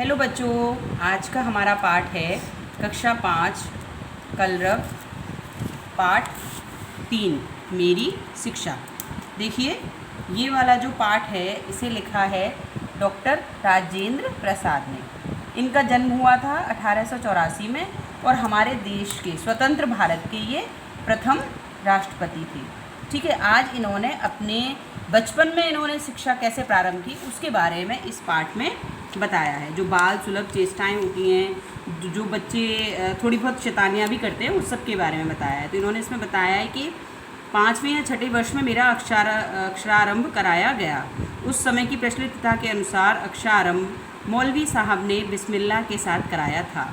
Hello बच्चों, आज का हमारा पाठ है कक्षा 5 कलरव पाठ 3 मेरी शिक्षा। देखिए, ये वाला जो पाठ है इसे लिखा है डॉक्टर राजेंद्र प्रसाद ने। इनका जन्म हुआ था 1884 में और हमारे देश के स्वतंत्र भारत के ये प्रथम राष्ट्रपति थे। ठीक है, आज इन्होंने अपने बचपन में इन्होंने शिक्षा कैसे प्रारंभ की उसके बारे में इस पाठ में बताया है। जो बाल सुलभ चेष्टाएं होती हैं, जो बच्चे थोड़ी बहुत शैतानियाँ भी करते हैं, उस सब के बारे में बताया है। तो इन्होंने इसमें बताया है कि 5वें या 6ठे वर्ष में मेरा अक्षरारंभ कराया गया। उस समय की प्रचलित प्रथा के अनुसार अक्षरारंभ मौलवी साहब ने बिस्मिल्लाह के साथ कराया था।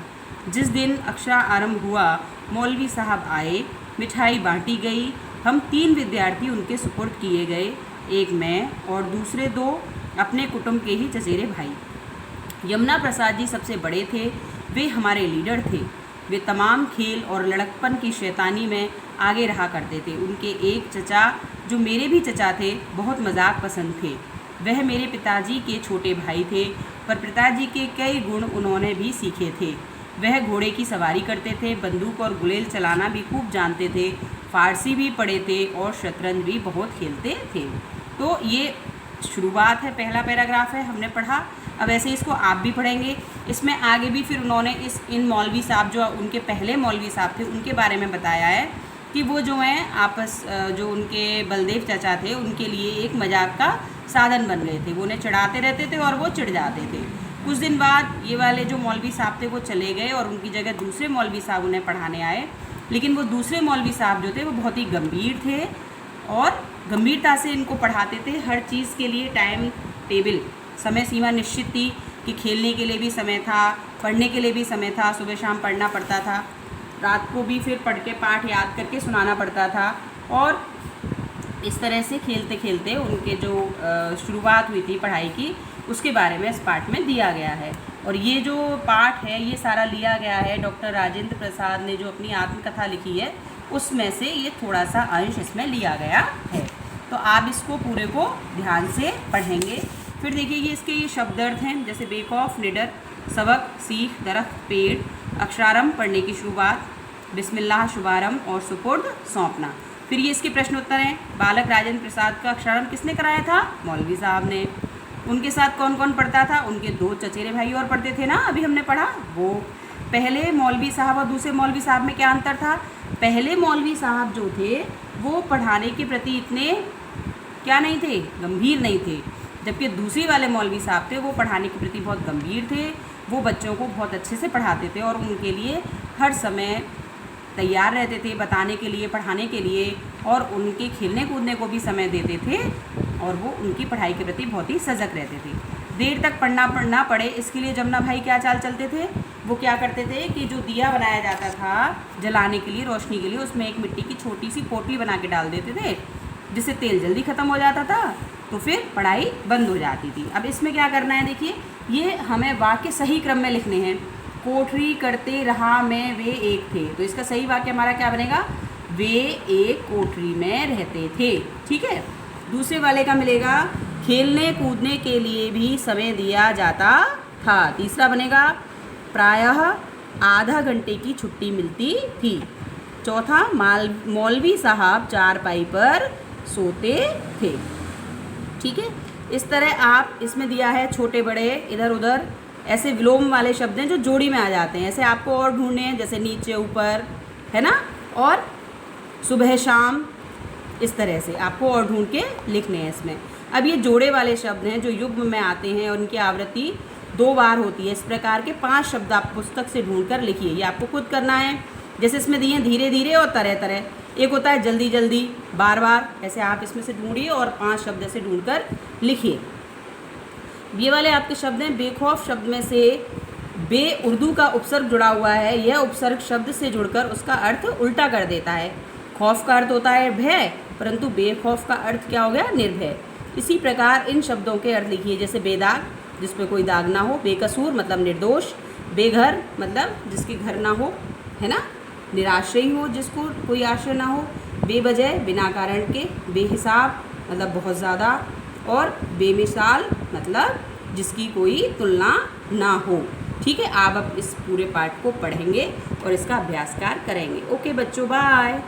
जिस दिन अक्षरारंभ हुआ, मौलवी साहब आए, मिठाई बांटी गई। हम 3 विद्यार्थी उनके सुपुर्द किए गए, एक मैं और दूसरे 2 अपने कुटुंब के ही चचेरे भाई। यमुना प्रसाद जी सबसे बड़े थे, वे हमारे लीडर थे। वे तमाम खेल और लड़कपन की शैतानी में आगे रहा करते थे। उनके एक चचा, जो मेरे भी चचा थे, बहुत मजाक पसंद थे। वह मेरे पिताजी के छोटे भाई थे, पर पिताजी के कई गुण उन्होंने भी सीखे थे। वह घोड़े की सवारी करते थे, बंदूक और गुलेल चलाना भी खूब जानते थे, फारसी भी पढ़े थे और शतरंज भी बहुत खेलते थे। तो ये शुरुआत है, पहला पैराग्राफ है, हमने पढ़ा। अब ऐसे इसको आप भी पढ़ेंगे। इसमें आगे भी फिर उन्होंने इन मौलवी साहब, जो उनके पहले मौलवी साहब थे, उनके बारे में बताया है कि वो जो हैं जो उनके बलदेव चाचा थे, उनके लिए एक मजाक का साधन बन गए थे। वो उन्हें चिढ़ाते रहते थे और वो चिढ़ जाते थे। कुछ दिन बाद ये वाले जो मौलवी साहब थे वो चले गए और उनकी जगह दूसरे मौलवी साहब उन्हें पढ़ाने आए। लेकिन वो दूसरे मौलवी साहब जो थे वो बहुत ही गंभीर थे और गंभीरता से इनको पढ़ाते थे। हर चीज़ के लिए टाइम टेबल, समय सीमा निश्चित थी कि खेलने के लिए भी समय था, पढ़ने के लिए भी समय था। सुबह शाम पढ़ना पड़ता था, रात को भी फिर पढ़ के पाठ याद करके सुनाना पड़ता था। और इस तरह से खेलते खेलते उनके जो शुरुआत हुई थी पढ़ाई की, उसके बारे में इस पाठ में दिया गया है। और ये जो पाठ है ये सारा लिया गया है डॉक्टर राजेंद्र प्रसाद ने जो अपनी आत्मकथा लिखी है उसमें से ये थोड़ा सा अंश इसमें लिया गया है। तो आप इसको पूरे को ध्यान से पढ़ेंगे। फिर देखिए ये इसके ये शब्द अर्थ हैं, जैसे बेखौफ, निडर, सबक, सीख, दरख्त, पेड़, अक्षरारंभ पढ़ने की शुरुआत, बिस्मिल्लाह शुभारंभ और सुपुर्द सौंपना। फिर ये इसके प्रश्न उत्तर हैं। बालक राजेंद्र प्रसाद का अक्षरारंभ किसने कराया था? मौलवी साहब ने। उनके साथ कौन कौन पढ़ता था? उनके 2 चचेरे भाई और पढ़ते थे ना, अभी हमने पढ़ा वो। पहले मौलवी साहब और दूसरे मौलवी साहब में क्या अंतर था? पहले मौलवी साहब जो थे वो पढ़ाने के प्रति इतने क्या नहीं थे, गंभीर नहीं थे, जबकि दूसरी वाले मौलवी साहब थे वो पढ़ाने के प्रति बहुत गंभीर थे। वो बच्चों को बहुत अच्छे से पढ़ाते थे और उनके लिए हर समय तैयार रहते थे बताने के लिए, पढ़ाने के लिए, और उनके खेलने कूदने को भी समय देते थे और वो उनकी पढ़ाई के प्रति बहुत ही सजग रहते थे। देर तक पढ़ना पड़े इसके लिए जमुना भाई क्या चाल चलते थे? वो क्या करते थे कि जो दिया बनाया जाता था जलाने के लिए, रोशनी के लिए, उसमें एक मिट्टी की छोटी सी पोटली बना के डाल देते थे, जिससे तेल जल्दी ख़त्म हो जाता था, तो फिर पढ़ाई बंद हो जाती थी। अब इसमें क्या करना है, देखिए ये हमें वाक्य सही क्रम में लिखने हैं। कोठरी करते रहा मैं वे एक थे, तो इसका सही वाक्य हमारा क्या बनेगा? वे एक कोठरी में रहते थे। ठीक है। दूसरे वाले का मिलेगा खेलने कूदने के लिए भी समय दिया जाता था। तीसरा बनेगा प्रायः आधा घंटे की छुट्टी मिलती थी। चौथा मौलवी साहब चारपाई पर सोते थे। ठीक है। इस तरह आप इसमें दिया है छोटे बड़े इधर उधर ऐसे विलोम वाले शब्द हैं जो जोड़ी में आ जाते हैं। ऐसे आपको और ढूंढने हैं, जैसे नीचे ऊपर, है ना, और सुबह शाम, इस तरह से आपको और ढूंढ के लिखने हैं इसमें। अब ये जोड़े वाले शब्द हैं जो युग्म में आते हैं और उनकी आवृत्ति 2 बार होती है। इस प्रकार के 5 शब्द आप पुस्तक से ढूंढ कर लिखिए। ये आपको खुद करना है। जैसे इसमें दिए धीरे धीरे और तरह तरह, एक होता है जल्दी जल्दी, बार बार, ऐसे आप इसमें से ढूंढिए और 5 शब्द ऐसे ढूंढ कर लिखिए। ये वाले आपके शब्द हैं। बेखौफ शब्द में से बे उर्दू का उपसर्ग जुड़ा हुआ है। यह उपसर्ग शब्द से जुड़कर उसका अर्थ उल्टा कर देता है। खौफ का अर्थ होता है भय, परंतु बेखौफ का अर्थ क्या हो गया? निर्भय। इसी प्रकार इन शब्दों के अर्थ लिखिए, जैसे बेदाग, जिसमें कोई दाग ना हो, बेकसूर मतलब निर्दोष, बेघर मतलब जिसके घर ना हो, है ना, निराश्रयी हो जिसको कोई आश्रय ना हो, बेवजह बिना कारण के, बेहिसाब मतलब बहुत ज़्यादा, और बेमिसाल मतलब जिसकी कोई तुलना ना हो। ठीक है, आप अब इस पूरे पाठ को पढ़ेंगे और इसका अभ्यास कार्य करेंगे। ओके बच्चों, बाय।